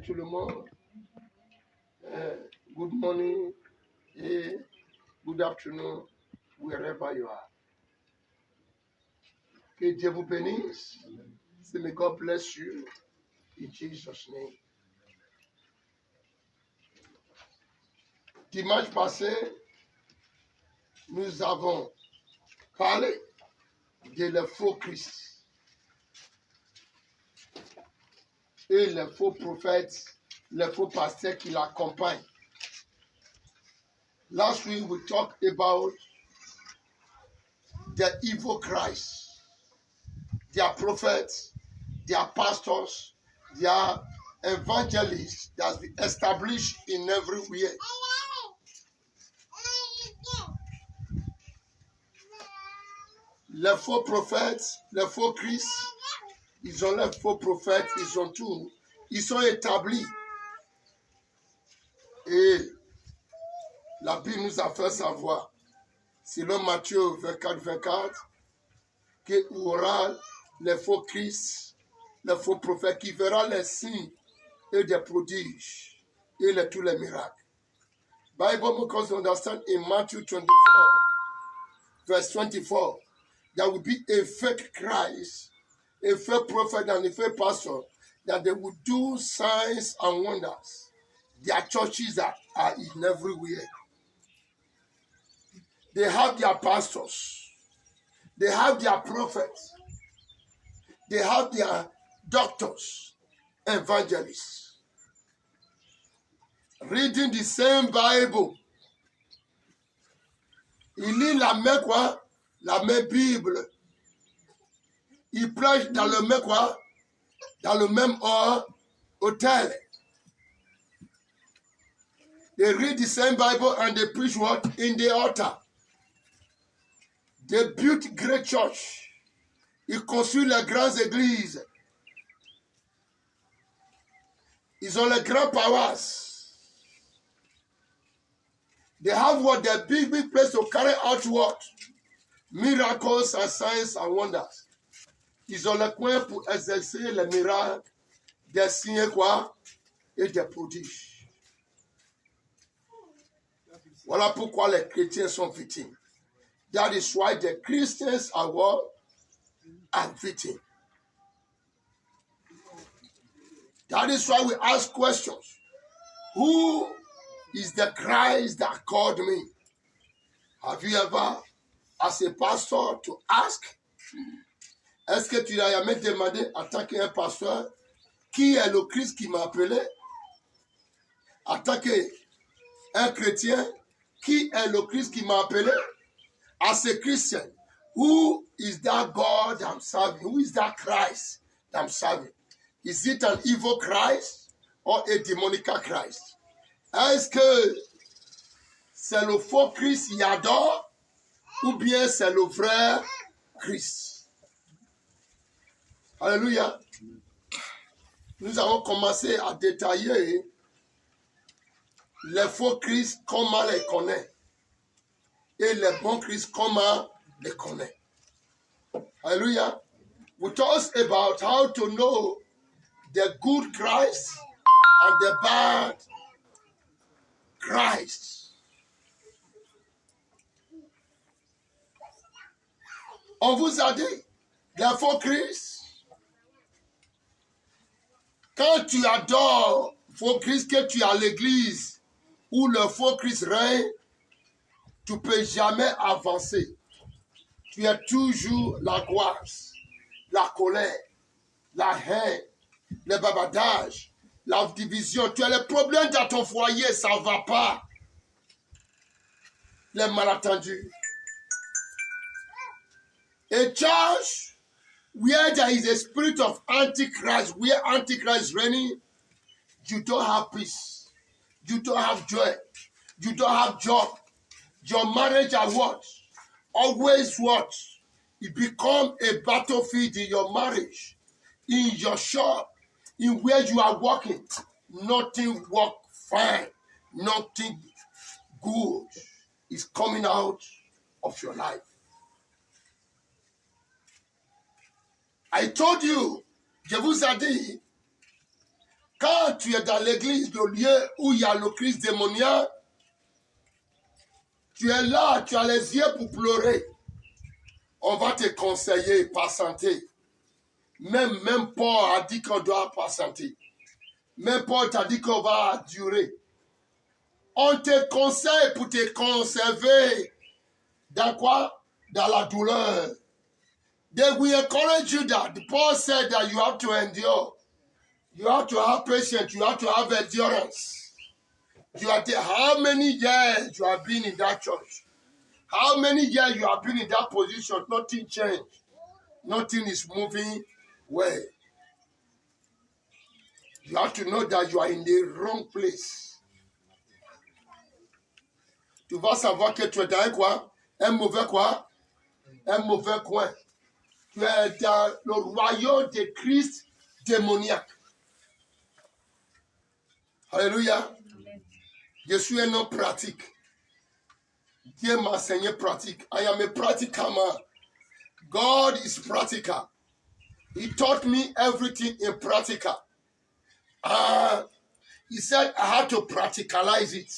tout le monde. Good morning et good afternoon, wherever you are. Que Dieu vous bénisse. May God bless you in Jesus' name. Dimanche passé, nous avons parlé de le faux Christ et les faux prophètes, les faux pasteurs qui l'accompagnent. Last week, we talked about the evil Christ, their prophets, their pastors, their evangelists that's been established in everywhere. Les faux prophètes, les faux Christ, ils ont les faux prophètes, ils ont tout. Ils sont établis. Et la Bible nous a fait savoir, selon Matthieu 24, qu'il y aura les faux Christ, les faux prophètes qui verront les signes et des prodiges et tous les miracles. Bible makes us understand in Matthew 24, verse 24, there will be a fake Christ, a fake prophet and a fake pastor, that they will do signs and wonders. Their churches are in everywhere. They have their pastors. They have their prophets. They have their doctors, evangelists. Reading the same Bible. Il lit la même quoi? La même Bible. Il prêche dans le même quoi? Dans le même hôtel. They read the same Bible and they preach what? In the altar. They built great church. Ils construisent les grandes églises. Ils ont les grands paroisses. They have what? The big place to carry out what? Miracles and signs and wonders. Ils ont le coin pour exercer les miracles, des signes quoi? Et des prodiges. Voilà pourquoi les chrétiens sont victimes. That is why the Christians are what? Are victims. That is why we ask questions. Who is the Christ that called me? Have you ever, as a pastor, to ask? Est-ce que tu as jamais demandé en tant qu'un pasteur, qui est le Christ qui m'a appelé? En tant qu'un chrétien, qui est le Christ qui m'a appelé? As a Christian, who is that God I'm serving? Who is that Christ that I'm serving? Is it an evil Christ or a demonic Christ? Est-ce que c'est le faux Christ qui adore ou bien c'est le vrai Christ? Alléluia. Nous avons commencé à détailler les faux Christ, comment les connaître, et les bons Christ, comment les connaître. Alléluia. We talked about how to know the good Christ and the bad Christ. On vous a dit, les faux Christ, quand tu adores faux Christ, que tu es à l'église où le faux Christ règne, tu ne peux jamais avancer. Tu as toujours l'angoisse, la colère, la haine, le bavardage, la division. Tu as les problèmes dans ton foyer, ça ne va pas. Les malentendus. A church where there is a spirit of Antichrist, where Antichrist is reigning, you don't have peace. You don't have joy. You don't have job. Your marriage are what? Always what? It become a battlefield in your marriage, in your shop, in where you are working. Nothing work fine. Nothing good is coming out of your life. I told you, je vous ai dit, Quand tu es dans l'église, le lieu où il y a le Christ démoniaque, tu es là, tu as les yeux pour pleurer. On va te conseiller, patienter. Même Paul a dit qu'on doit patienter. Même Paul t'a dit qu'on va durer. On te conseille pour te conserver. Dans quoi? Dans la douleur. They will encourage you that Paul said that you have to endure. You have to have patience. You have to have endurance. How many years you have been in that church? How many years you have been in that position? Nothing changed. Nothing is moving well. You have to know that you are in the wrong place. Tu vas savoir que tu es dans quoi? Un mauvais quoi? Un mauvais coin. Tu es dans le royaume de Christ démoniaque. Alléluia. Je suis un homme pratique. Dieu m'a enseigné pratique. I am a practical man. God is practical. He taught me everything in practical. He said I had to practicalize it.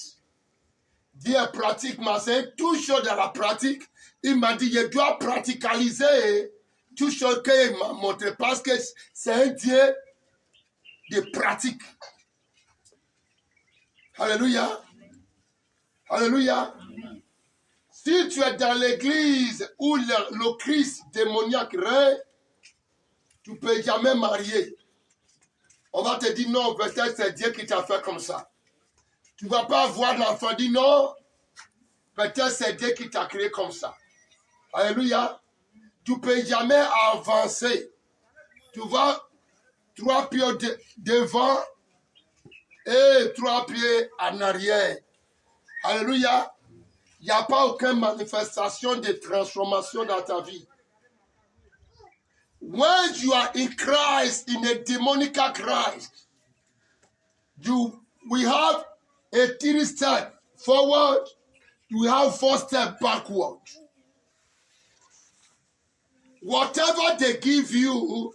Dieu pratique m'a enseigné tout chose dans la pratique. Il m'a dit, je dois practicaliser tout ce qu'il m'a montré parce que c'est un Dieu de pratique. Alléluia. Alléluia. Si tu es dans l'église où le Christ démoniaque règne, tu ne peux jamais marier. On va te dire non, peut-être c'est Dieu qui t'a fait comme ça. Tu ne vas pas avoir l'enfant, dit non, peut-être c'est Dieu qui t'a créé comme ça. Alléluia. Tu ne peux jamais avancer. Tu vas 3 pieds devant et 3 pieds en arrière. Alléluia. Il n'y a pas aucune manifestation de transformation dans ta vie. When you are in Christ, in a demonic Christ, we have a 3 step forward, we have 4 steps backward. Whatever they give you,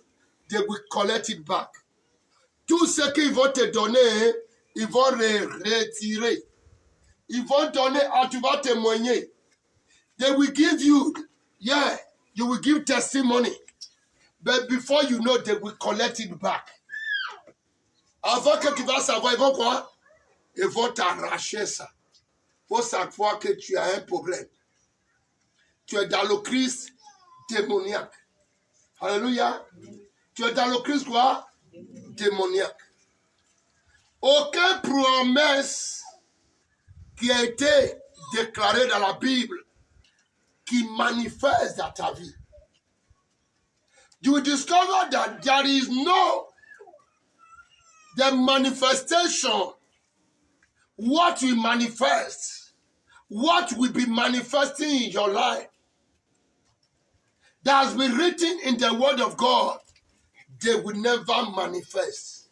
they will collect it back. Tout ce qu'ils vont te donner, ils vont retirer. Ils vont donner, tu vas témoigner. They will give you, you will give testimony. But before you know, they will collect it back. Avant que tu vas savoir, ils vont quoi? Ils vont t'arracher ça. Il faut savoir que tu as un problème. Tu es dans le Christ démoniaque. Alléluia. Tu es dans le Christ quoi? Démoniaque. Aucune promesse qui a été déclarée dans la Bible qui manifeste dans ta vie. You will discover that there is no the manifestation. What will manifest, what will be manifesting in your life that has been written in the Word of God, they will never manifest.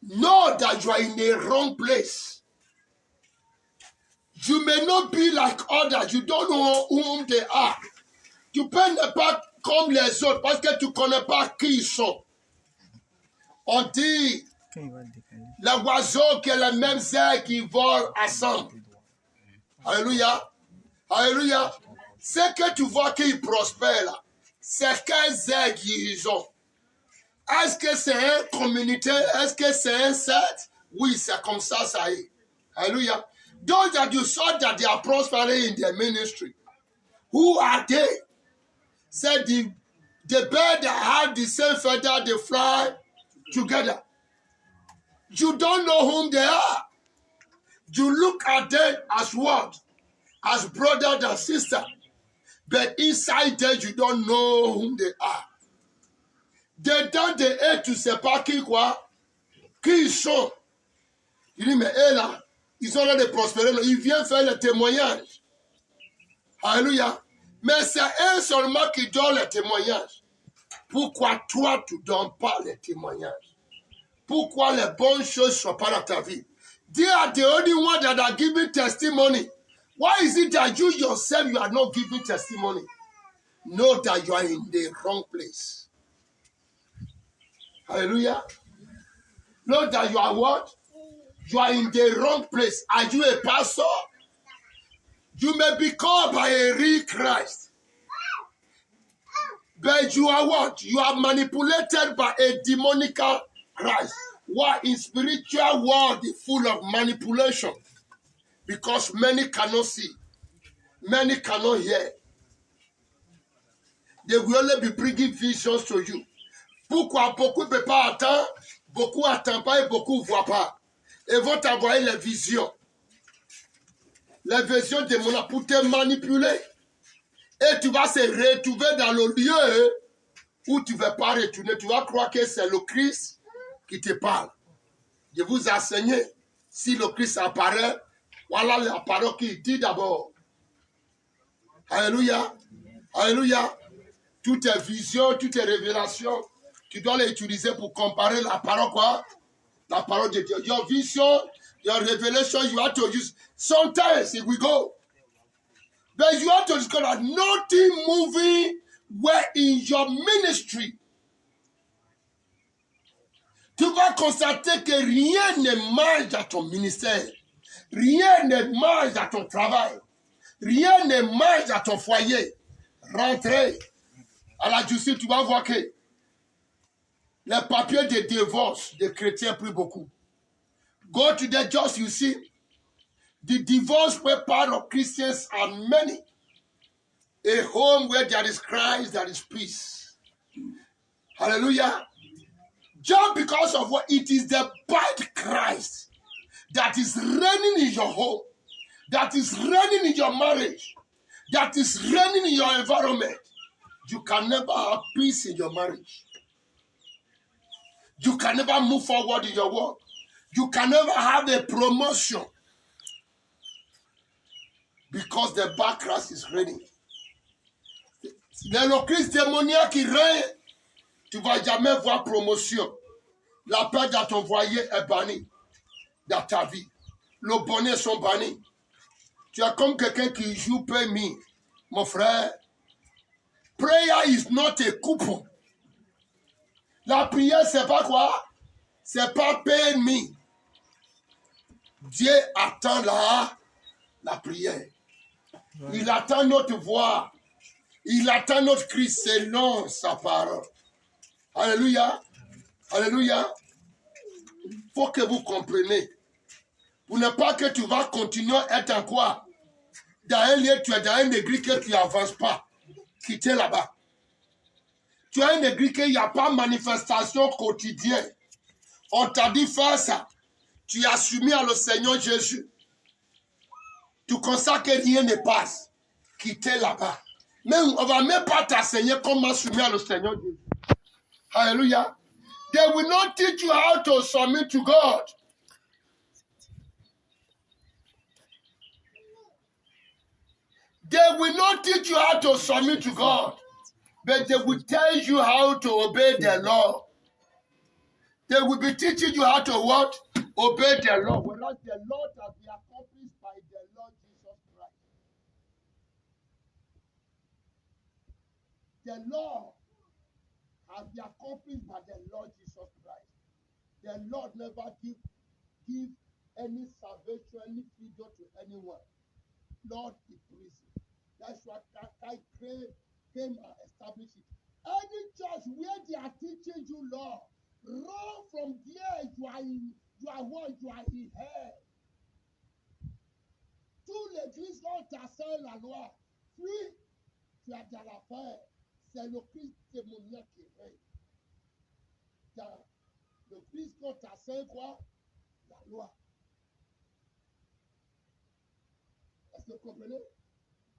Know that you are in the wrong place. You may not be like others. You don't know whom they are. Tu peux ne pas comme les autres parce que tu ne connais pas qui ils sont. On dit les oiseaux qui ont les mêmes ailes qui volent ensemble. Alléluia. Alléluia. C'est que tu vois qu'ils prospèrent là. C'est quelles ailes qu'ils ont. Est-ce que c'est une communauté? Est-ce que c'est un set? Oui, c'est comme ça, ça y est. Alléluia. Those that you saw that they are prospering in their ministry. Who are they? Said the bird that have the same feather, they fly together. You don't know whom they are. You look at them as what? As brothers and sisters. But inside them, you don't know whom they are. Dedans de eux, tu ne sais pas qui quoi? Qui ils sont? Il dit, mais eux là, ils sont là de prospérer. Ils viennent faire le témoignage. Alléluia. Mais c'est eux seulement qui donnent le témoignage. Pourquoi toi, tu ne donnes pas le témoignage? Pourquoi les bonnes choses ne sont pas dans ta vie? They are the only one that are giving testimony. Why is it that you yourself, you are not giving testimony? Know that you are in the wrong place. Hallelujah. Know that you are what? You are in the wrong place. Are you a pastor? You may be called by a real Christ. But you are what? You are manipulated by a demonical Christ. Why? In spiritual world is full of manipulation. Because many cannot see. Many cannot hear. They will only be bringing visions to you. Pourquoi beaucoup ne peuvent pas attendre, beaucoup n'attendent pas et beaucoup ne voient pas. Et vont t'envoyer les visions. Les visions démoniaques pour te manipuler. Et tu vas se retrouver dans le lieu où tu ne vas pas retourner. Tu vas croire que c'est le Christ qui te parle. Je vous ai enseigné, si le Christ apparaît, voilà la parole qu'il dit d'abord. Alléluia. Alléluia. Toutes tes visions, toutes tes révélations, tu dois les utiliser pour comparer la parole quoi? La parole de Dieu. Your vision, your revelation, you have to use. Sometimes if we go, but you have to discover that nothing moving where in your ministry. Tu vas constater que rien ne marche dans ton ministère. Rien ne marche dans ton travail. Rien ne marche dans ton foyer. Rentrez à la justice, tu vas voir que les papiers de divorce des chrétiens plus beaucoup. Go to the judge, you see, the divorce papers of Christians are many. A home where there is Christ, there is peace. Hallelujah. Just because of what it is the bad Christ that is reigning in your home, that is reigning in your marriage, that is reigning in your environment. You can never have peace in your marriage. You can never move forward in your work. You can never have a promotion because the bad Christ is reigning. Le Christ démoniaque qui règne, tu ne vas jamais voir promotion. La paix dans ton foyer est bannie dans ta vie. Le bonheur sont bannis. Tu es comme quelqu'un qui joue pay me. Mon frère, prayer is not a coupon. La prière, c'est pas quoi? C'est pas pay me. Dieu attend la prière. Il attend notre voix. Il attend notre cri selon sa parole. Alléluia. Alléluia. Il faut que vous compreniez. Pour ne pas que tu vas continuer à être en quoi? Dans un lieu, tu es dans une église que tu n'avances pas. Quittez là-bas. Tu as une église qu'il n'y a pas de manifestation quotidienne. On t'a dit faire ça. Tu as soumis à le Seigneur Jésus. Tu constates que rien ne passe. Quittez là-bas. Mais on ne va même pas t'enseigner comment soumettre le Seigneur Jésus. Alléluia. They will not teach you how to submit to God. They will not teach you how to submit to God. But they will tell you how to obey the law. They will be teaching you how to what? Obey the law. Whereas the law has been accomplished by the Lord Jesus Christ. The law has been accomplished by the Lord Jesus Christ. The Lord never give any salvation, any freedom to anyone. Lord is prison. That's why I came and established it. Any church where they are teaching you law, run from there. You are in hell. Tous l'église ont tassé la loi. Puis, tu as dans l'affaire. C'est le Christ démoniaque qui règne. Le Christ qu'on tassé quoi? La loi. Est-ce que vous comprenez?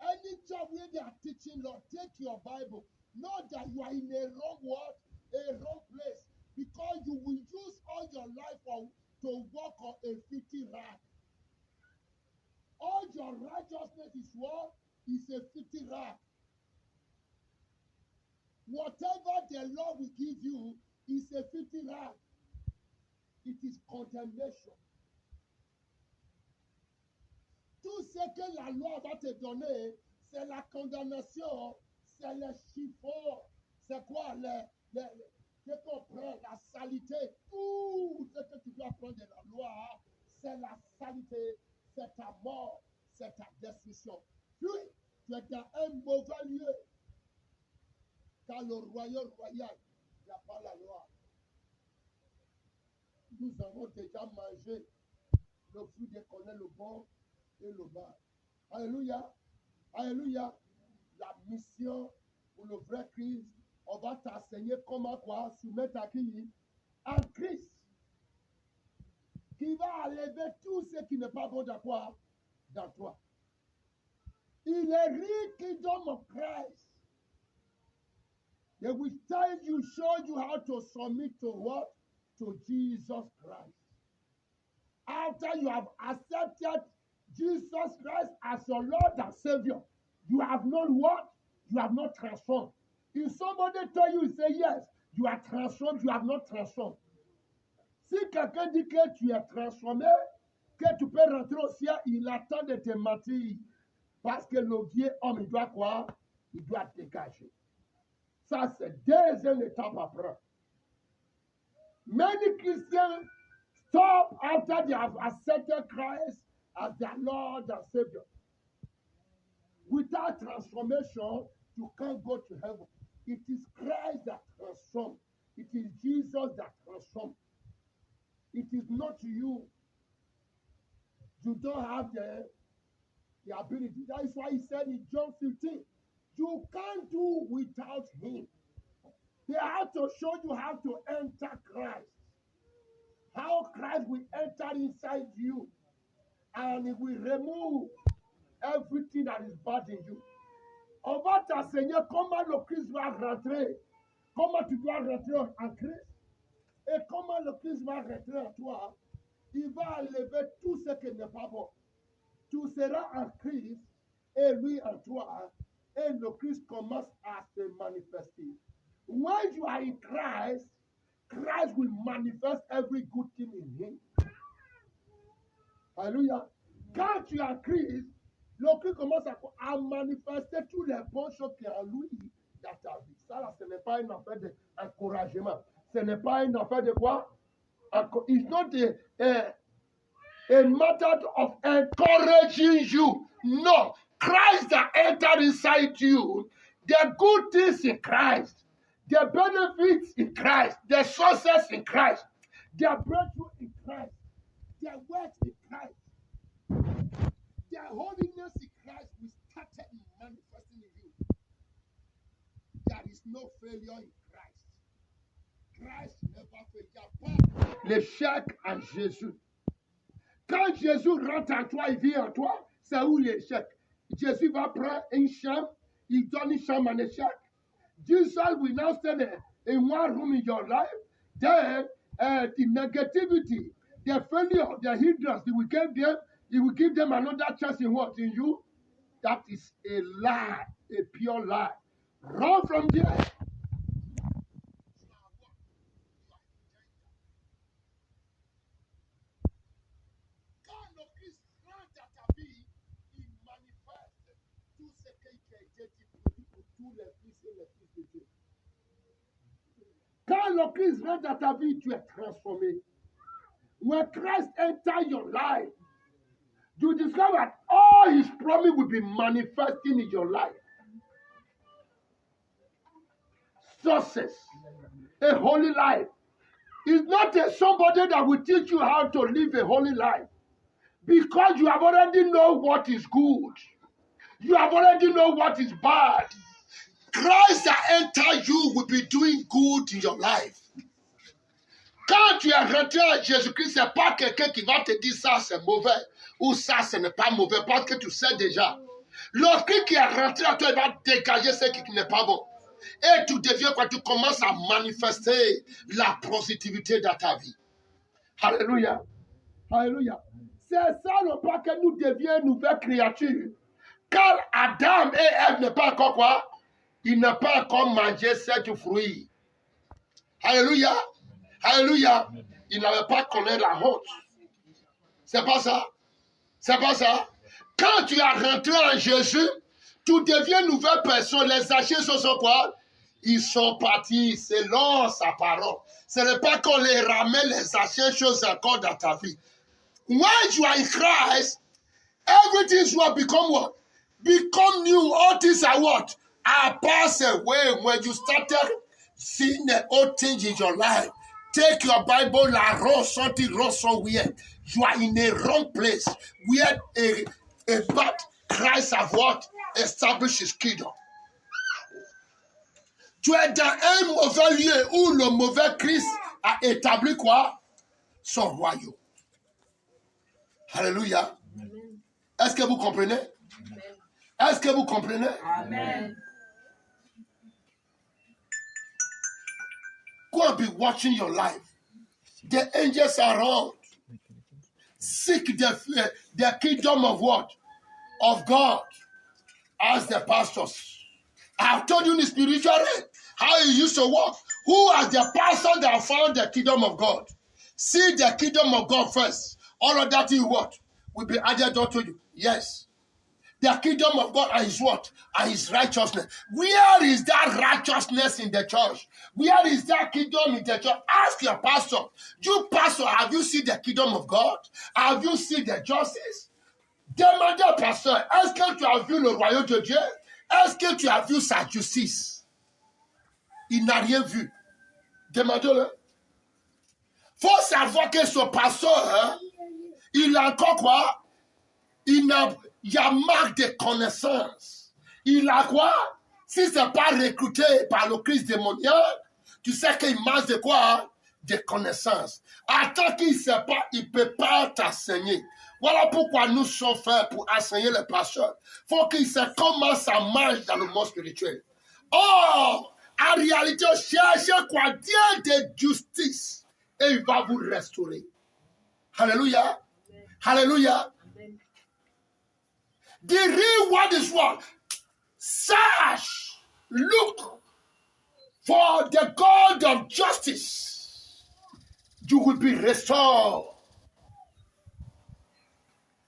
Any job where they are teaching law, take your Bible. Know that you are in a wrong word, a wrong place. Because you will use all your life to walk on a filthy rag. All your righteousness is what? Is a filthy rag. Whatever the Lord will give you is a filthy rag. It is condemnation. Tout ce que la loi va te donner, c'est la condamnation, c'est le chiffon. C'est quoi? que qu'on prend la saleté, tout ce que tu dois prendre de la loi, c'est la saleté, c'est ta mort, c'est ta destruction. Puis, tu es dans un mauvais lieu. Car le royaume royal, il n'y a pas la loi. Nous avons déjà mangé le fruit de connaître le bon et le mal. Alléluia. Alléluia. La mission pour le vrai Christ, on va t'enseigner comment quoi soumettre à qui? À Christ. Qui va enlever tout ce qui n'est pas bon dans quoi? Dans toi. Il est riche qui donne Christ. They will tell you, show you how to submit to what? To Jesus Christ. After you have accepted Jesus Christ as your Lord and Savior, you have not what? You have not transformed. If somebody tell you, say yes, you are transformed, you have not transformed. Si quelqu'un dit que tu es transformé, que tu peux rentrer au ciel, il attend de te mentir. Parce que le vieux homme, il doit quoi? Il doit te dégager. Ça, c'est deuxième étape après. Many Christians stop after they have accepted Christ as their Lord and Savior. Without transformation, you can't go to heaven. It is Christ that transforms. It is Jesus that transforms. It is not you. You don't have the ability. That is why he said in John 15, you can't do without him. They have to show you how to enter Christ. How Christ will enter inside you. And he will remove everything that is bad in you. On va t'enseigner comment le Christ va rentrer. Comment tu dois rentrer en Christ. Et comment le Christ va rentrer en toi. Il va enlever tout ce qui n'est pas bon. Tu seras en Christ et lui en toi. Et le Christ commence à se manifester. When you are in Christ, Christ will manifest every good thing in him. Alléluia. Quand tu es en Christ, le Christ commence à manifester tous les bonnes choses qui sont en lui dans ta vie. Ça, là, ce n'est pas une affaire d'encouragement. Ce n'est pas une affaire de quoi? It's not a matter of encouraging you. No. Christ that entered inside you, the good things in Christ, the benefits in Christ, the success in Christ, the breakthrough in Christ, the works in Christ, the holiness in Christ will start manifesting in you. There is no failure in Christ. Christ never fails. L'échec en Jésus. Quand Jésus rentre en toi, il vit en toi, c'est où l'échec? Jésus va prendre une chambre, il donne une chambre en échec. Jesus will now stand in one room in your life. Then the negativity, the failure, the hindrance, he will give them another chance in what? In you? That is a lie, a pure lie. Run from there. Quand le Christ rentre dans ta vie, tu es transformé. When Christ enters your life, you discover that all his promise will be manifesting in your life. Success, a holy life. It's not somebody that will teach you how to live a holy life. Because you have already know what is good. You have already know what is bad. Christ that enter you will be doing good in your life. Quand tu es rentré à Jésus-Christ, ce n'est pas quelqu'un qui va te dire ça c'est mauvais ou ça ce n'est pas mauvais parce que tu sais déjà. Lorsqu'il qui est rentré à toi, il va dégager ce qui n'est pas bon. Et tu deviens quand tu commences à manifester la positivité dans ta vie. Alléluia. Alléluia. C'est ça le pas que nous devions une nouvelle créature. Car Adam et Ève n'est pas encore quoi? Il n'a pas encore mangé cet fruit. Alléluia. Alléluia. Il n'avait pas connu la honte. C'est pas ça. C'est pas ça. Quand tu es rentré en Jésus, tu deviens une nouvelle personne. Les achats sont quoi? Ils sont partis selon sa parole. Ce n'est pas qu'on les ramène les anciennes choses encore dans ta vie. When you are in Christ, everything will become what? Become new. All things are what? Are passed away. When you started seeing the old things in your life, take your Bible and wrong something wrong somewhere. You are in a wrong place where a bad Christ have what? Established his kingdom. Tu es dans un mauvais lieu où le mauvais Christ a établi quoi? Son royaume. Alléluia. Est-ce que vous comprenez? Est-ce que vous comprenez? Amen. Go and be watching your life. The angels are around. Seek the kingdom of what? Of God. As the pastors. I have told you in the spiritual realm how it used to work. Who are the pastor that found the kingdom of God? See the kingdom of God first. All of that is what? Will be added unto you. Yes. The kingdom of God and his what? And his righteousness. Where is that righteousness in the church? Where is that kingdom in the church? Ask your pastor. You pastor, have you seen the kingdom of God? Have you seen the justice? Demandez au pasteur, est-ce que tu as vu le royaume de Dieu? Est-ce que tu as vu sa justice? Il n'a rien vu. Demandez-le. Faut savoir que ce pasteur, il a encore quoi? Il y a marque de connaissance. Il a quoi? Si ce n'est pas recruté par le Christ démoniaque, tu sais qu'il manque de quoi? De connaissances. Attends qu'il ne sait pas, il ne peut pas t'enseigner. Voilà pourquoi nous sommes faits pour enseigner les pasteurs. Il faut qu'ils sachent comment ça marche dans le monde spirituel. Or, en réalité, cherchez quoi? Dieu de justice. Et il va vous restaurer. Alléluia. Alléluia. The real word is what? Search, look for the God of justice. You will be restored.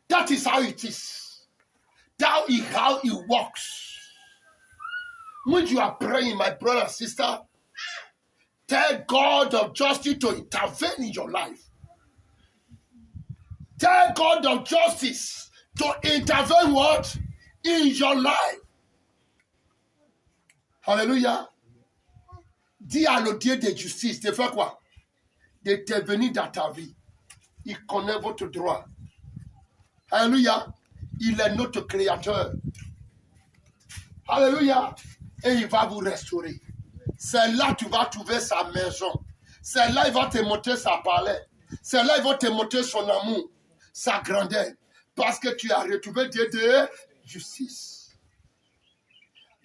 That is how it is. That is how it works. When you are praying, my brother and sister, tell God of justice to intervene in your life. Tell God of justice to intervene what? In your life. Hallelujah. Dis à le Dieu de justice de faire quoi? D'intervenir dans ta vie. Il connaît votre droit. Alléluia. Il est notre créateur. Alléluia. Et il va vous restaurer. C'est là que tu vas trouver sa maison. C'est là qu'il va te montrer sa palais. C'est là qu'il va te montrer son amour, sa grandeur. Parce que tu as retrouvé Dieu de justice.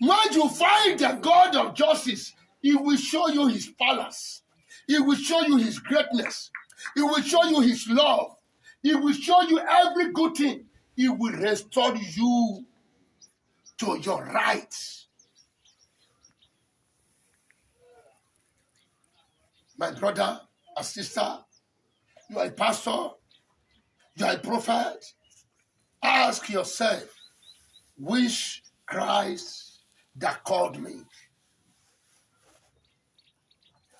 When you find the God of justice, he will show you his palace. He will show you his greatness. He will show you his love. He will show you every good thing. He will restore you to your rights. My brother and sister, you are a pastor, you are a prophet. Ask yourself, which Christ that called me?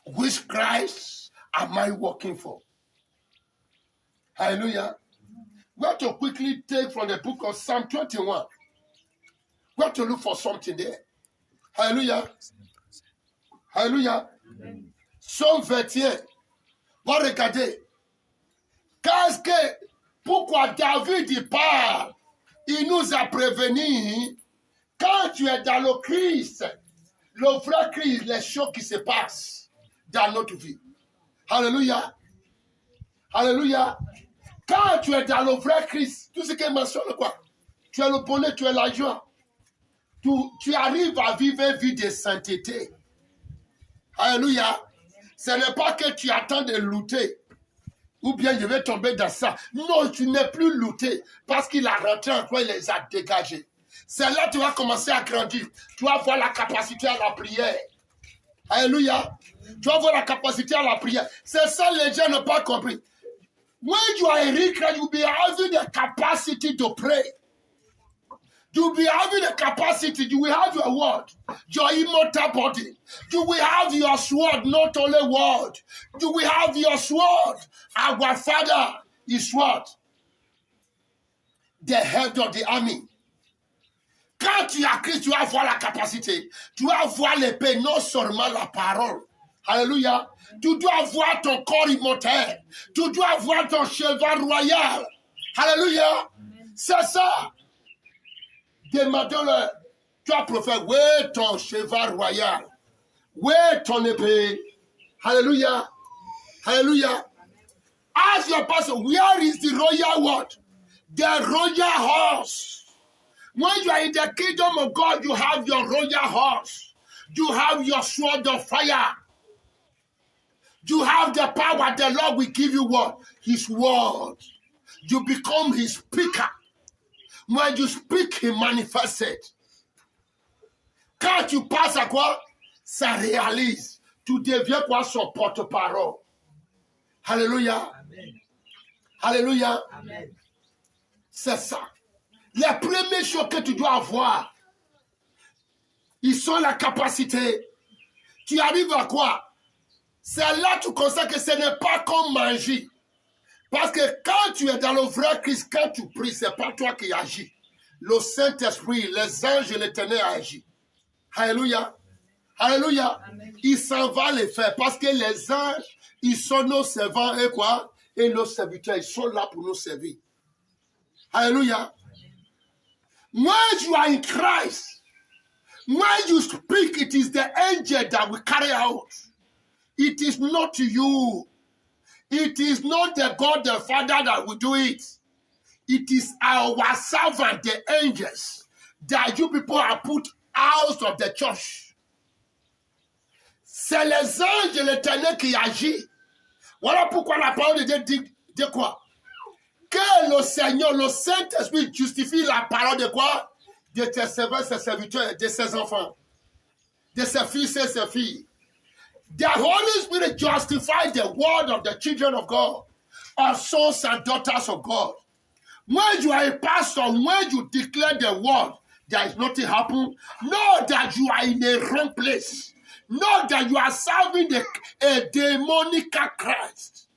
Which Christ am I working for? Hallelujah. We have to quickly take from the book of Psalm 21. We have to look for something there. Hallelujah. Hallelujah. Psalm 21. Va regarder. Qu'est-ce que, pourquoi David il parle? Il nous a prévenu, quand tu es dans le Christ, le vrai Christ, les choses qui se passent dans notre vie. Alléluia. Alléluia. Quand tu es dans le vrai Christ, tout ce qu'il mentionne quoi? Tu es le bonheur, tu es la joie. Tu arrives à vivre une vie de sainteté. Alléluia. Ce n'est pas que tu attends de lutter. Ou bien je vais tomber dans ça. Non, tu n'es plus lutté. Parce qu'il a rentré en toi, il les a dégagés. C'est là que tu vas commencer à grandir. Tu vas avoir la capacité à la prière. Alléluia. Tu vas avoir la capacité à la prière. C'est ça les gens n'ont pas compris. When you are in Christ, you will be having the capacity to pray. You will be having the capacity. You will have your word, your immortal body. You will have your sword, not only word. You will have your sword. Our Father is what? The head of the army. Quand tu as Christ, tu vas avoir la capacité. Tu vas avoir l'épée, non seulement la parole. Alléluia. Tu dois avoir ton corps immortel. Tu dois avoir ton cheval royal. Alléluia. C'est ça. Demandons-le. Toi, prophète, où est ton cheval royal? Où est ton épée? Alléluia. Alléluia. Ask your pastor, where is the royal what? The royal horse. When you are in the kingdom of God, you have your royal horse. You have your sword of fire. You have the power. The Lord will give you what? His word. You become his speaker. When you speak, he manifests it. Quand tu passes à quoi? Ça réalise. Tu deviens quoi? Son porte-parole. Alléluia. Amen. Alléluia. Amen. C'est ça. Les premières choses que tu dois avoir, ils sont la capacité. Tu arrives à quoi? C'est là que tu constates que ce n'est pas comme manger. Parce que quand tu es dans le vrai Christ, quand tu pries, ce n'est pas toi qui agis. Le Saint-Esprit, les anges et l'Éternel agissent. Alléluia. Alléluia. Amen. Il s'en va les faire parce que les anges, ils sont nos servants et quoi? Et nos serviteurs, ils sont là pour nous servir. Alléluia. When you are in Christ, when you speak, it is the angel that will carry out. It is not you. It is not the God the Father that will do it. It is our servant, the angels, that you people are put out of the church. C'est les anges de l'Éternel qui agissent. Voilà pourquoi la parole de Dieu dit quoi? Que le Seigneur, le Saint-Esprit justifie la parole de quoi? De tes servants, ses serviteurs, de ses enfants, de ses fils et ses filles. The Holy Spirit justifies the word of the children of God, our sons and daughters of God. When you are a pastor, when you declare the word, there is nothing happen. Know that you are in a wrong place. Know that you are serving a demonic Christ.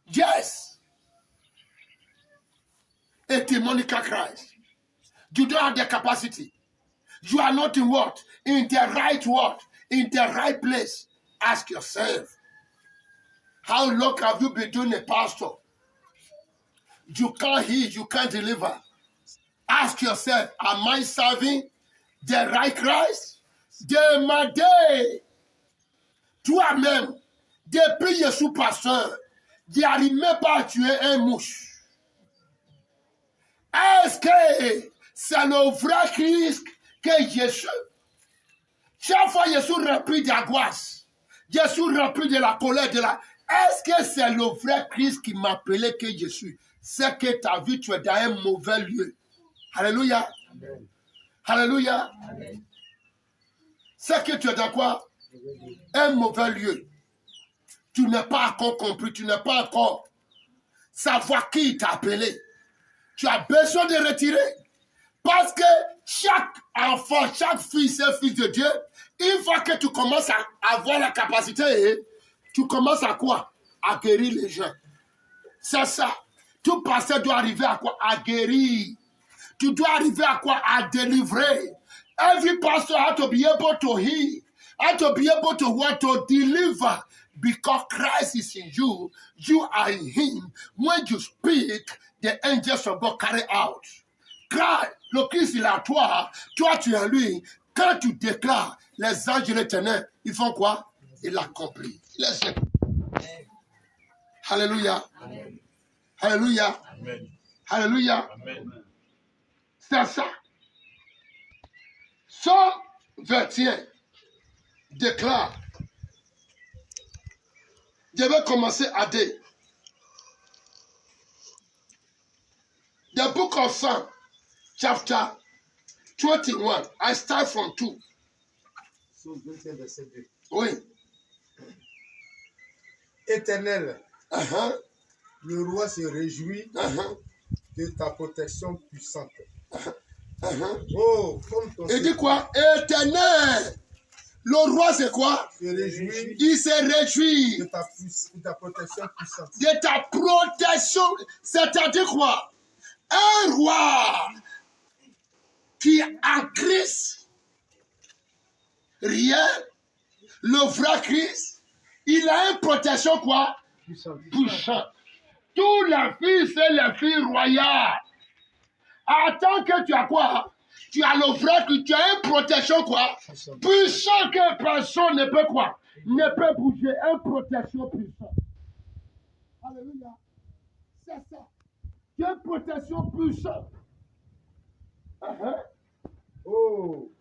Yes. A demonic Christ. You don't have the capacity. You are not in what? In the right word. In the right place. Ask yourself. How long have you been doing a pastor? You can't heal. You can't deliver. Ask yourself, am I serving the right Christ? Demandez. Toi-même, depuis je suis pasteur, je n'arrive même pas à tuer un mouche. Est-ce que c'est le vrai Christ que Jésus? Chaque fois, je suis rempli d'angoisse. Je suis rempli de la colère. Est-ce que c'est le vrai Christ qui m'appelait que je suis? C'est que ta vie, tu es dans un mauvais lieu. Alléluia. Amen. Alléluia. Amen. C'est que tu es dans quoi? Un mauvais lieu. Tu n'es pas encore compris. Tu n'es pas encore savoir qui t'a appelé. Tu as besoin de retirer. Parce que chaque enfant, chaque fils et fils de Dieu, une fois que tu commences à avoir la capacité, tu commences à quoi? À guérir les gens. C'est ça. Tout pasteur doit arriver à quoi? À guérir. Tu dois arriver à quoi? À délivrer. Every pastor has to be able to heal. Has to be able to want to deliver. Because Christ is in you. You are in him. When you speak, the angels of God carry out. Car le Christ il est à toi, toi tu es à lui. Quand tu déclares, les anges de l'Éternel, ils font quoi? Ils l'accomplissent. Laissez. Alléluia. Amen. Alléluia. Amen. Alléluia. Amen. C'est ça. Somme 21 déclare. Je vais commencer à dire. The book of Psalms, chapter 21. I start from 2. Oui. Éternel, le roi se réjouit de ta protection puissante. Oh, comme ton Il dit quoi? Éternel. Le roi, c'est quoi? Il se réjouit de ta protection puissante. De ta protection. C'est-à-dire quoi? Un roi qui est en Christ, rien, le vrai Christ, il a une protection quoi? Puissante. Tous les fils et les filles royales. Attends que tu as quoi? Tu as le vrai Christ, tu as une protection quoi? Puissant que personne ne peut quoi? Ne peut bouger. Une protection puissante. Alléluia. C'est ça. Tu as une protection puissante. Oh,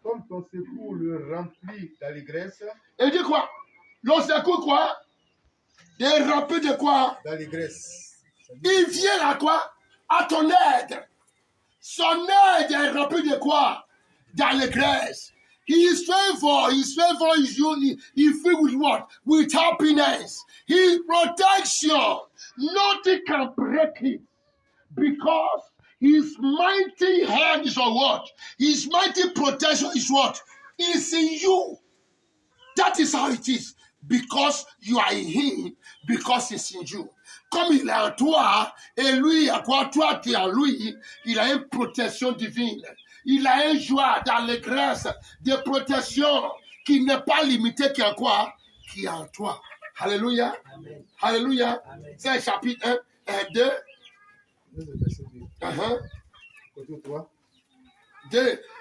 comme ton secours le remplit d'allégresse. Et dit quoi? Le secours quoi? Il rempli de quoi? D'allégresse. Il vient à quoi? À ton aide. Son aide est remplie de quoi? D'allégresse. His favor is you. He filled with what? With happiness. His protection. Nothing can break it. Because his mighty hand is on what? His mighty protection is what? Is in you. That is how it is. Because you are in him, because it's in you. Comme il est en toi, et lui, à quoi toi tu es en lui, il a une protection divine. Il a une joie d'allégresse, de protection qui n'est pas limitée, qui est en quoi? Qui est en toi. Alléluia. Amen. Alléluia. C'est chapitre 1 et 2.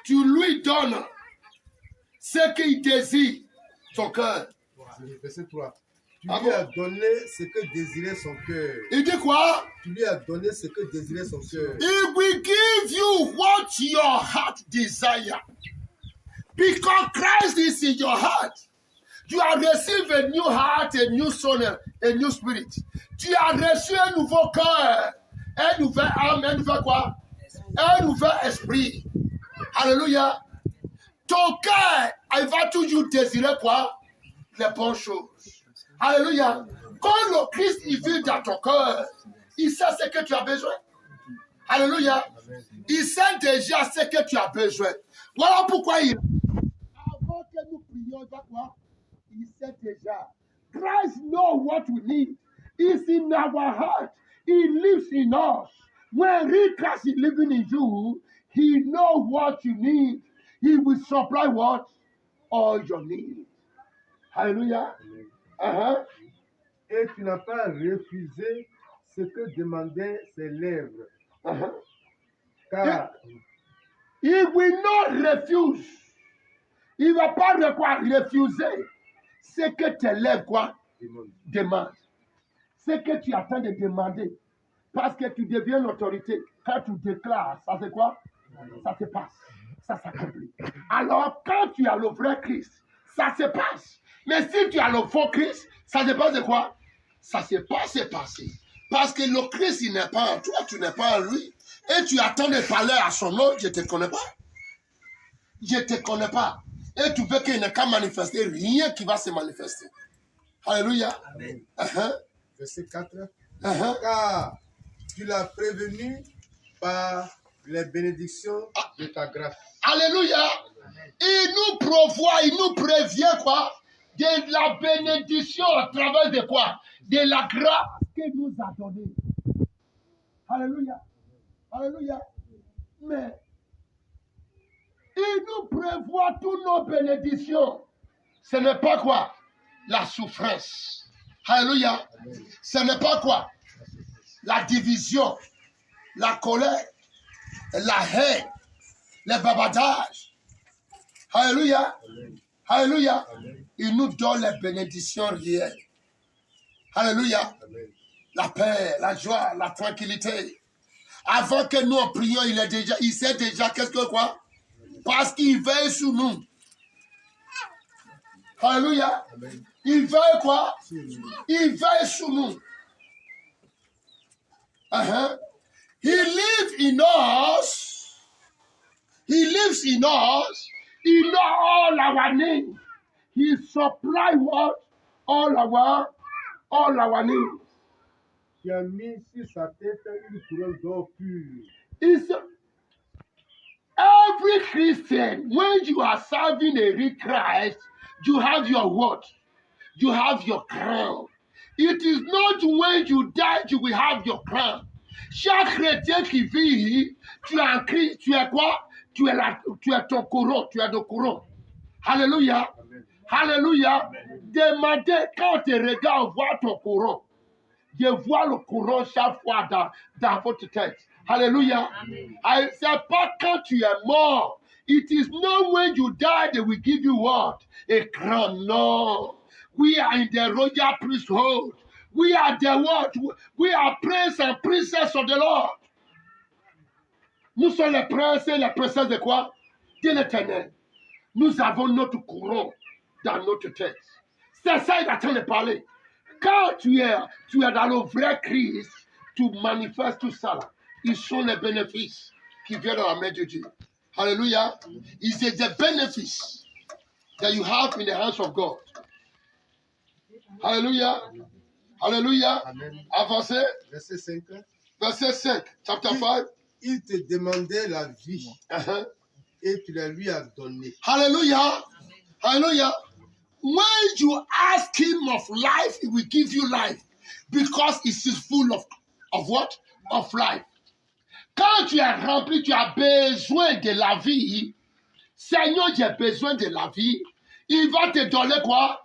Tu lui donnes ce qu'il désire, son cœur. Verset 3. Tu lui as donné ce que désirait son cœur. Il dit quoi? Tu lui as donné ce que désirait son cœur. He will give you what your heart desire. Because Christ is in your heart. You have received a new heart, a new soul, a new spirit. Tu as reçu un nouveau cœur, un nouvel âme, un nouvel quoi? Un nouvel esprit. Alléluia. Ton cœur, il va toujours désirer quoi? Les bonnes choses. Alléluia. Quand le Christ il vit dans ton cœur, il sait ce que tu as besoin. Alléluia. Il sait déjà ce que tu as besoin. Voilà pourquoi avant que nous prions, il va quoi? Il sait déjà. Christ knows what we need. It's in our heart. He lives in us. When Christ is living in you, he knows what you need. He will supply what? All your needs. Alléluia. Et tu n'as pas refusé ce que demandaient ses lèvres. Car he will not refuse. Il ne va pas refuser ce que tes lèvres quoi? Demandent. Ce que tu attends de demander. Parce que tu deviens l'autorité. Quand tu déclares, ça c'est quoi? Ça se passe. Ça s'accomplit. Alors, quand tu as le vrai Christ, ça se passe. Mais si tu as le faux Christ, ça se passe de quoi? Ça se passe et passé. Parce que le Christ, il n'est pas en toi, tu n'es pas en lui. Et tu attends de parler à son nom, je ne te connais pas. Je ne te connais pas. Et tu veux qu'il n'ait qu'à manifester, rien qui va se manifester. Alléluia. Amen. Verset 4. Car tu l'as prévenu par les bénédictions de ta grâce. Alléluia. Il nous pourvoit, il nous prévient quoi? De la bénédiction à travers de quoi? De la grâce qu'il nous a donnée. Alléluia. Alléluia. Mais il nous prévoit toutes nos bénédictions. Ce n'est pas quoi? La souffrance. Alléluia. Ce n'est pas quoi? La division, la colère, la haine, le babadage. Alléluia. Alléluia. Il nous donne les bénédictions réelles. Alléluia. La paix, la joie, la tranquillité. Avant que nous en prions, il sait déjà qu'est-ce que quoi? Parce qu'il veille sur nous. Alléluia. Il veille quoi? Il veille sur nous. He lives in us. He lives in us. He knows all our needs. He supplies what? All our needs. Tu as mis sur sa tête une couronne d'or pur. Every Christian, when you are serving a real Christ, you have your what? You have your crown. It is not when you die you will have your crown. Chaque chrétien qui vit, tu es en Christ, tu es quoi? Tu es ton couronne, tu es le couronne. Alléluia. Alléluia. Des matins, quand tu regardes, vois ton couronne. Je vois le couronne chaque fois dans votre tête. Alléluia. C'est pas quand tu es mort. It is not when you die they will give you what? A crown. No. We are in the royal priesthood. We are the what? We are princes and princesses of the Lord. Nous sommes les princes et les princesses de quoi? De l'Éternel. Nous avons notre couronne dans notre tête. C'est ça qu'il est en train de parler. Quand tu es dans le vrai Christ, tu manifestes tout ça là. Ils sont les bénéfices qui viennent dans la main de Dieu. Hallelujah. It's the benefits that you have in the hands of God. Hallelujah. Hallelujah. Amen. Avancez. Verset 5. Verset 5, chapter 5. Il te demandait la vie et tu la lui as donnée. Hallelujah. Hallelujah. When you ask him of life, he will give you life because it is full of what? Of life. Quand tu es rempli, tu as besoin de la vie. Seigneur, j'ai besoin de la vie. Il va te donner quoi?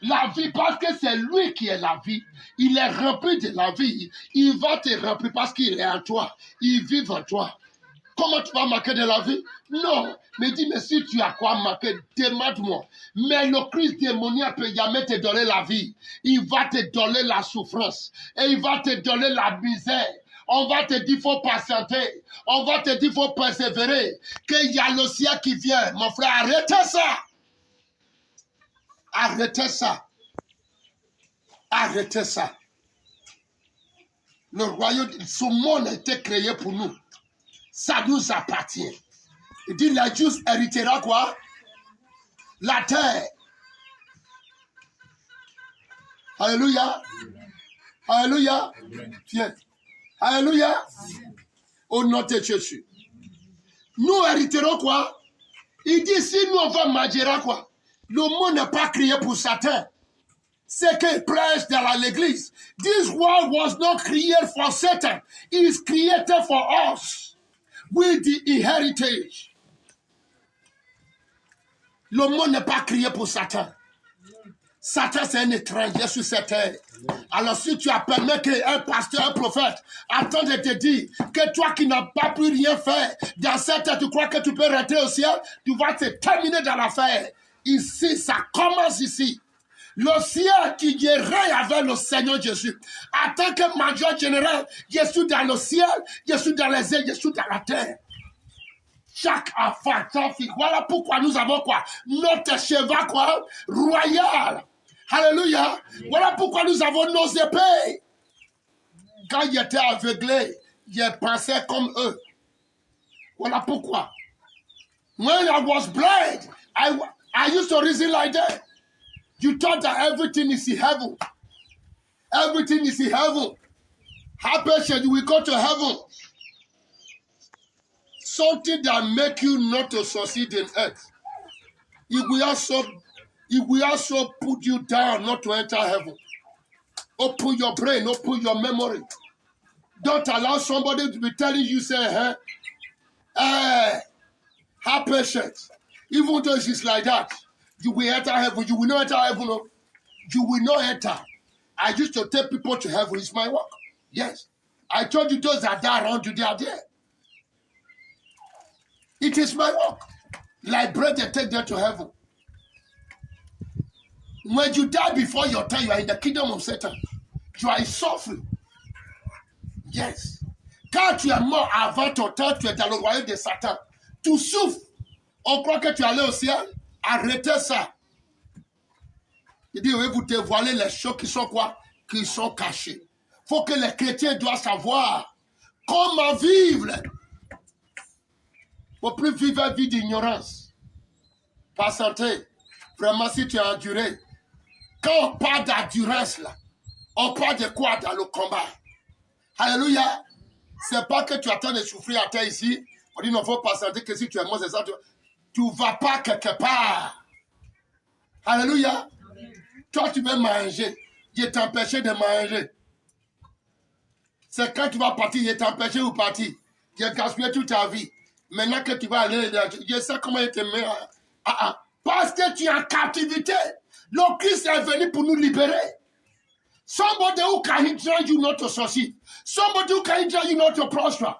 La vie, parce que c'est lui qui est la vie. Il est rempli de la vie. Il va te remplir parce qu'il est en toi. Il vit en toi. Comment tu vas marquer de la vie? Non. Mais dis, mais si tu as quoi marquer, demande-moi. Mais le Christ démoniaque peut jamais te donner la vie. Il va te donner la souffrance. Et il va te donner la misère. On va te dire, il faut patienter. On va te dire, il faut persévérer. Qu'il y a le ciel qui vient. Mon frère, arrêtez ça. Arrêtez ça. Arrêtez ça. Le royaume, ce monde a été créé pour nous. Ça nous appartient. Il dit, la juste héritera quoi? La terre. Alléluia. Alléluia. Viens. Alléluia. Au nom de Jésus. Nous hériterons quoi? Il dit, si nous on va manger quoi? Le monde n'est pas créé pour Satan. C'est qu'il prêche dans l'église. This world was not created for Satan. It is created for us. With the heritage. Le monde n'est pas créé pour Satan. Satan, c'est un étranger sur cette terre. Alors, si tu as permis qu'un pasteur, un prophète, attend de te dire que toi qui n'as pas pu rien faire, dans cette terre, tu crois que tu peux rentrer au ciel, tu vas te terminer dans l'affaire. Ici, ça commence ici. Le ciel qui règne avec le Seigneur Jésus. En tant que major général, je suis dans le ciel, je suis dans les airs, je suis dans la terre. Chaque enfant, chaque fille. Voilà pourquoi nous avons quoi? Notre cheval quoi? Royal. Alléluia. Voilà pourquoi nous avons nos épées. Quand j'étais aveuglé, j'ai pensé comme eux. Voilà pourquoi. When I was blind, I used to reason like that. You thought that everything is in heaven. Everything is in heaven. How patient you will go to heaven. Something that make you not to succeed in earth. It will also put you down not to enter heaven. Open your brain, open your memory. Don't allow somebody to be telling you, say, have patience. Even though it's like that, you will enter heaven. You will not enter heaven. No? You will not enter. I used to take people to heaven. It's my work. Yes. I told you those that die around you, they are there. It is my work. Like bread, they take them to heaven. When you die before your time, you are in the kingdom of Satan. You are suffering. Yes. Quand tu es mort avant ton temps, tu es dans le royaume de Satan. Tu souffres. On croit que tu es allé au ciel. Arrêtez ça. Il dit, oui, vous dévoilez les choses qui sont quoi? Qui sont cachées. Il faut que les chrétiens doivent savoir comment vivre. Il ne faut plus vivre une vie d'ignorance. Pas santé. Vraiment, si tu as enduré. Quand on parle d'endurance, là, on parle de quoi dans le combat? Alléluia. Ce n'est pas que tu attends de souffrir à terre ici. On dit, il ne faut pas sentir que si tu es mort, c'est ça, tu ne vas pas quelque part. Alléluia. Toi, tu veux manger. Je t'empêche de manger. C'est quand tu vas partir, je t'empêche de partir. Tu as gaspillé toute ta vie. Maintenant que tu vas aller, je sais comment il te met. Parce que tu es en captivité. Le Christ est venu pour nous libérer. Somebody who can hinder you not to succeed. Somebody who can hinder you not to prosper.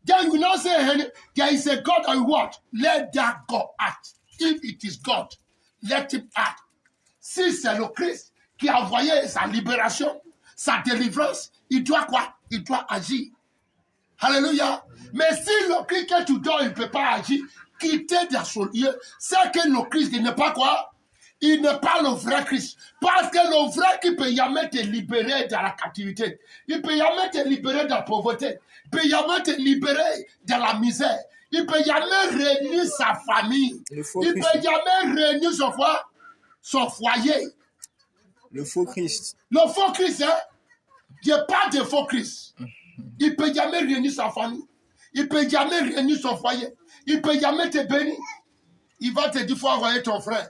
Then you will not say, there is a God and what? Let that God act. If it is God, let him act. Si c'est le Christ qui a envoyé sa libération, sa délivrance, il doit quoi? Il doit agir. Alléluia. Mais si le Christ que tu donnes, il ne peut pas agir, quitter dans son lieu, c'est que le Christ, il n'est pas quoi? Il n'est pas le vrai Christ. Parce que le vrai qui peut jamais te libérer de la captivité. Il peut jamais te libérer de la pauvreté. Il peut jamais te libérer de la misère. Il peut jamais réunir sa famille. Il peut jamais réunir son foyer. Le faux Christ. Le faux Christ, hein? Il n'y a pas de faux Christ. Il ne peut jamais réunir sa famille. Il ne peut jamais réunir son foyer. Il ne peut jamais te bénir. Il va te dire, il faut envoyer ton frère.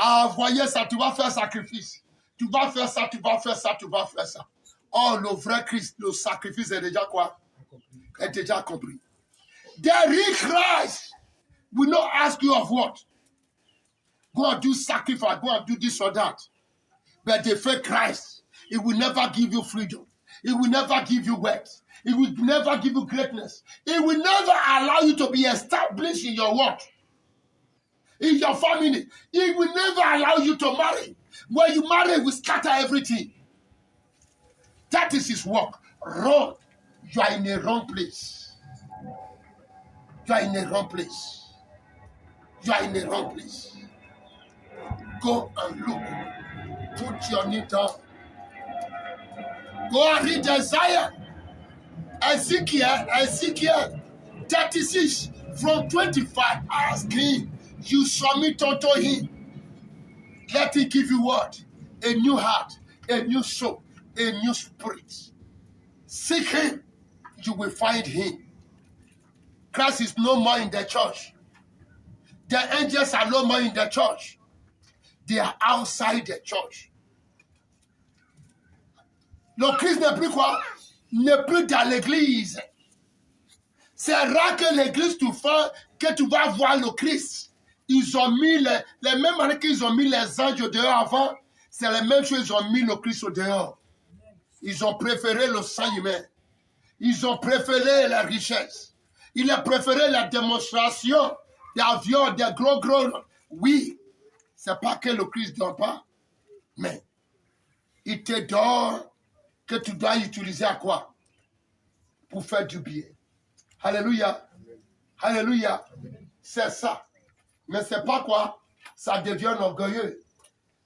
Envoyer ça, tu vas faire sacrifice. Tu vas faire ça, tu vas faire ça, tu vas faire ça. Oh, le vrai Christ, le sacrifice est déjà quoi? Est déjà accompli. The real Christ will not ask you of what? Go and do sacrifice, go and do this or that. But the fake Christ, it will never give you freedom. It will never give you wealth. It will never give you greatness. It will never allow you to be established in your work. In your family. It will never allow you to marry. When you marry, it will scatter everything. That is his work. Wrong. You are in a wrong place. You are in a wrong place. You are in a wrong place. Go and look. Put your knee down. Go and read Isaiah. Ezekiel 36 from 25. Ask him. You submit unto him. Let him give you what? A new heart, a new soul, a new spirit. Seek him. You will find him. Christ is no more in the church. The angels are no more in the church. They are outside the church. Le Christ n'est plus quoi? N'est plus dans l'église. C'est rare que l'église que tu vas voir le Christ. Ils ont mis les mêmes années qu'ils ont mis les anges au dehors avant, c'est la même chose, ils ont mis le Christ au dehors. Ils ont préféré le sang humain. Ils ont préféré la richesse. Ils ont préféré la démonstration d'avions, des gros. Oui, c'est pas que le Christ ne donne pas, mais il te donne que tu dois utiliser à quoi? Pour faire du bien. Alléluia. Alléluia. C'est ça. Mais c'est pas quoi? Ça devient orgueilleux.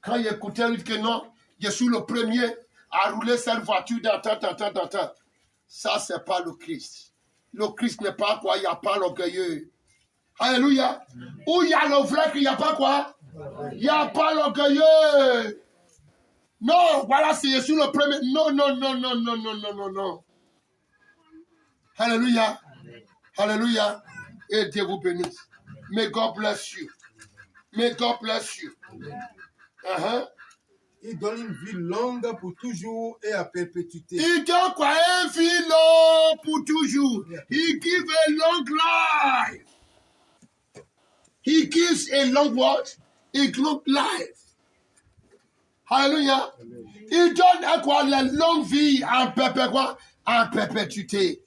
Quand il écoutait, il dit que non, je suis le premier à rouler cette voiture dans tant. Ça, c'est pas le Christ. Le Christ n'est pas quoi? Il n'y a pas l'orgueilleux. Alléluia. Où il y a le vrai, qu'il n'y a pas quoi? Il n'y a pas l'orgueilleux. Non, voilà, c'est je suis le premier. Non. Alléluia. Alléluia. Et Dieu vous bénisse. May God bless you. May God bless you. Il donne une vie longue pour toujours et à perpétuité. Il donne quoi? Une vie longue pour toujours. He gives a long life. He gives a long what? A long life. Alléluia. Il donne quoi? La longue vie en perpétuité.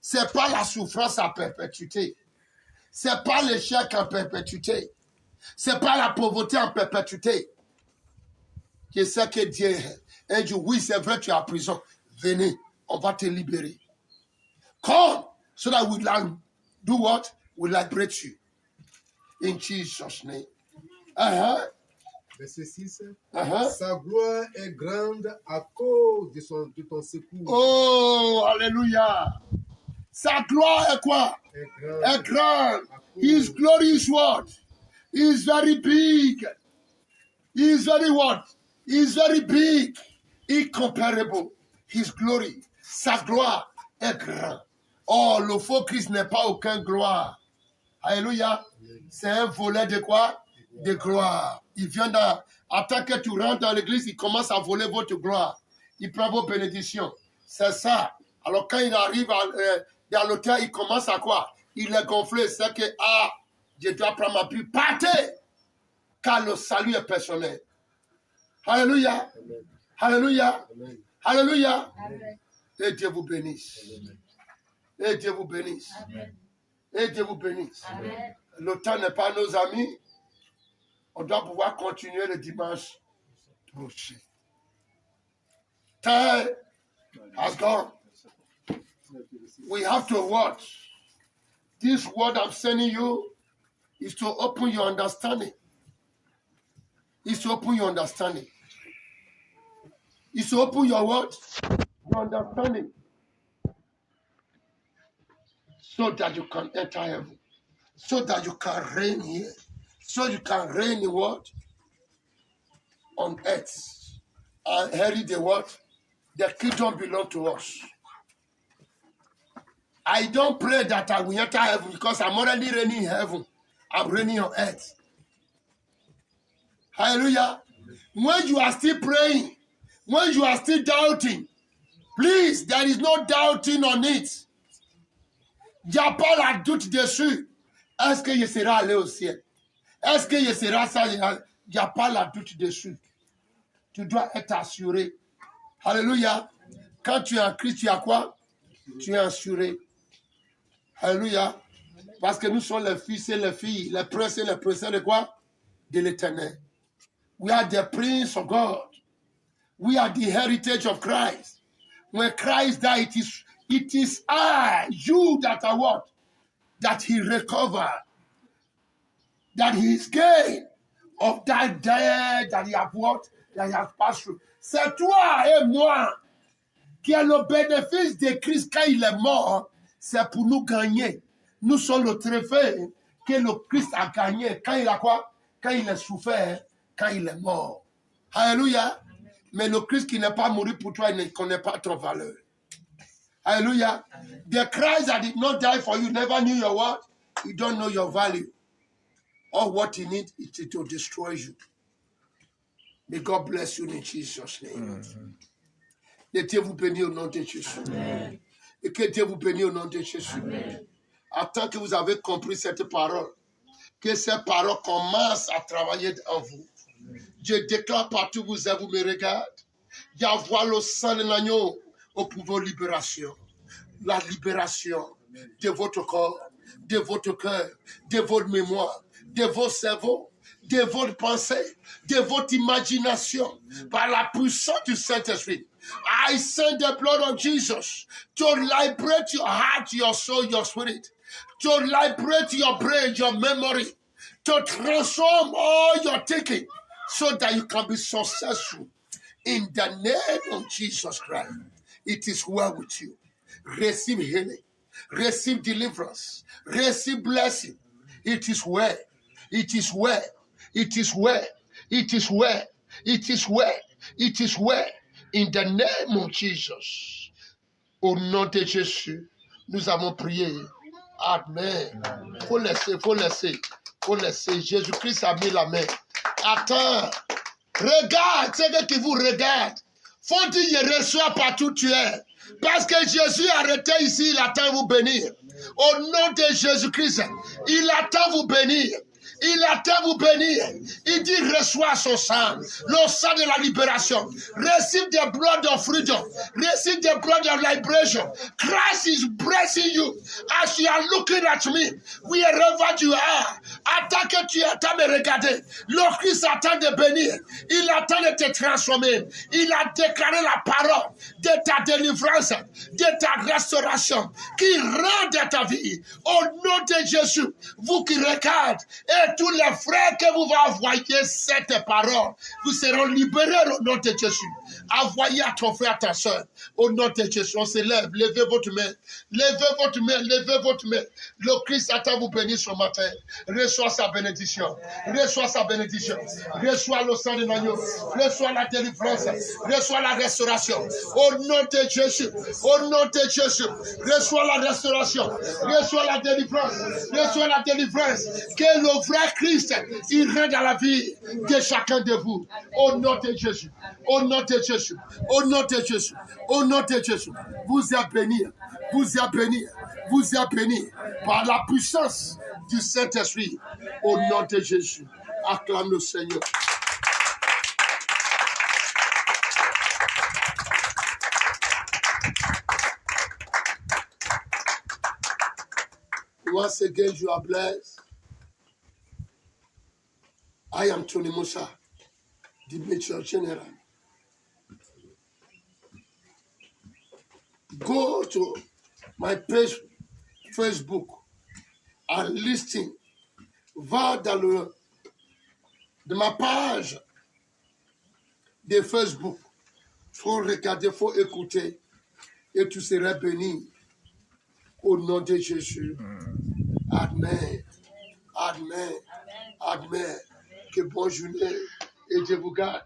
C'est pas la souffrance en perpétuité. C'est pas l'échec en perpétuité. C'est pas la pauvreté en perpétuité. Je sais que Dieu est. Oui, c'est vrai, tu es en prison. Venez, on va te libérer. Come, so that we will do what? We liberate you. In Jesus' name. Verset 6. Sa gloire est grande à cause de ton secours. Oh, alléluia. Sa gloire est quoi? Est grande. His glory is what? He is very big. He is very what? He is very big. Incomparable. His glory. Sa gloire est grande. Or, le faux Christ n'est pas aucun gloire. Alléluia. C'est un volet de quoi? De gloire. Il vient en tant que tu rentres dans l'église, il commence à voler votre gloire. Il prend vos bénédictions. C'est ça. Alors quand il arrive dans l'autel, il commence à quoi? Il est gonflé. C'est que, je dois prendre ma pub. Partez! Car le salut est personnel. Alléluia. Amen. Alléluia. Amen. Alléluia. Amen. Et Dieu vous bénisse. Amen. Et Dieu vous bénisse. Amen. Et Dieu vous bénisse. Amen. Le temps n'est pas nos amis. On doit pouvoir continuer le dimanche prochain. Time has gone. We have to watch. This word I'm sending you is to open your understanding. It's to open your understanding. It's to open your what? Your understanding. So that you can enter heaven. So that you can reign here. So you can reign in what? On earth. And inherit the what? The kingdom belongs to us. I don't pray that I will enter heaven because I'm already reigning in heaven. I'm reigning on earth. Hallelujah. When you are still praying, when you are still doubting, please, there is no doubting on it. Il n'y a pas la doute dessus. Est-ce que je serai allé au ciel? Est-ce que je serai ça? Il n'y a pas la doute dessus. Tu dois être assuré. Alléluia. Quand tu es en Christ, tu as quoi? Tu es assuré. Alléluia. Parce que nous sommes les fils et les filles, les princes et les princesses de quoi? De l'Éternel. We are the prince of God. We are the heritage of Christ. When Christ died, it is I, you that are what? That he recovered. That he is gained of that death that he has what? That he has passed through. C'est toi et moi qui a le bénéfice de Christ quand il est mort. C'est pour nous gagner. Nous sommes le trophée que le Christ a gagné. Quand il a quoi? Quand il a souffert, quand il est mort. Alléluia. Mais le Christ qui n'est pas mort pour toi, il ne connaît pas ton valeur. Hallelujah. The Christ that did not die for you never knew your what? You don't know your value. All what he needs is to destroy you. May God bless you in Jesus' name. Que Dieu vous bénisse au nom de Jésus. Amen. Et que Dieu vous bénisse au nom de Jésus. Amen. Tant que vous avez compris cette parole, que ces paroles commencent à travailler en vous. Je déclare partout où vous êtes, vous me regardez. Il y a voir le sang de l'agneau au pouvoir libération. La libération de votre corps, de votre cœur, de votre mémoire, de vos cerveaux, de votre pensée, de votre imagination, par la puissance du Saint-Esprit. I send the blood of Jesus to liberate your heart, your soul, your spirit, to liberate your brain, your memory, to transform all your thinking so that you can be successful. In the name of Jesus Christ, it is well with you. Receive healing, receive deliverance, receive blessing. It is well, it is well, it is well, it is well, it is well, it is well. In the name of Jesus. Au nom de Jésus, nous avons prié. Amen. Faut laisser. Jésus-Christ a mis la main. Attends. Regarde ceux qui vous regardent. Faut dire, je reçois partout où tu es. Parce que Jésus est arrêté ici, il attend vous bénir. Au nom de Jésus-Christ, il attend vous bénir. Il attend vous bénir. Il dit reçois son sang, le sang de la libération. Receive the blood of freedom. Receive the blood of liberation. Christ is blessing you as you are looking at me. Wherever you are, attends que tu attends de regarder. Le Christ attend de bénir. Il attend de te transformer. Il a déclaré la parole de ta délivrance, de ta restauration, qui rend ta vie. Au nom de Jésus, vous qui regardez, et Et tous les frères que vous va envoyer cette parole, vous seront libérés au nom de Jésus. Envoyez à ton frère, à ta soeur, au nom de Jésus. On se lève, levez votre main. Levez votre main, levez votre main. Le Christ attend vous bénir ce matin. Reçois sa bénédiction. Reçois sa bénédiction. Reçois le sang de l'agneau. Reçois la délivrance. Reçois la restauration. Au nom de Jésus. Au nom de Jésus. Reçois la restauration. Reçois la délivrance. Reçois la délivrance. Que le vrai Christ, il règne dans la vie de chacun de vous. Au nom de Jésus. Au nom de Jésus. Au nom de Jésus. Au nom de Jésus. Vous êtes bénis. Vous êtes bénis. Vous êtes bénis par la puissance du Saint-Esprit. Au nom de Jésus. Acclame le Seigneur. Once again, you are blessed. I am Tony Musa, the Major General. Go to my page Facebook and listen. Va dans ma page de Facebook. Faut regarder, faut écouter. Et tu seras béni. Au nom de Jésus. Amen. Amen. Amen. Que bonne journée et Dieu vous garde.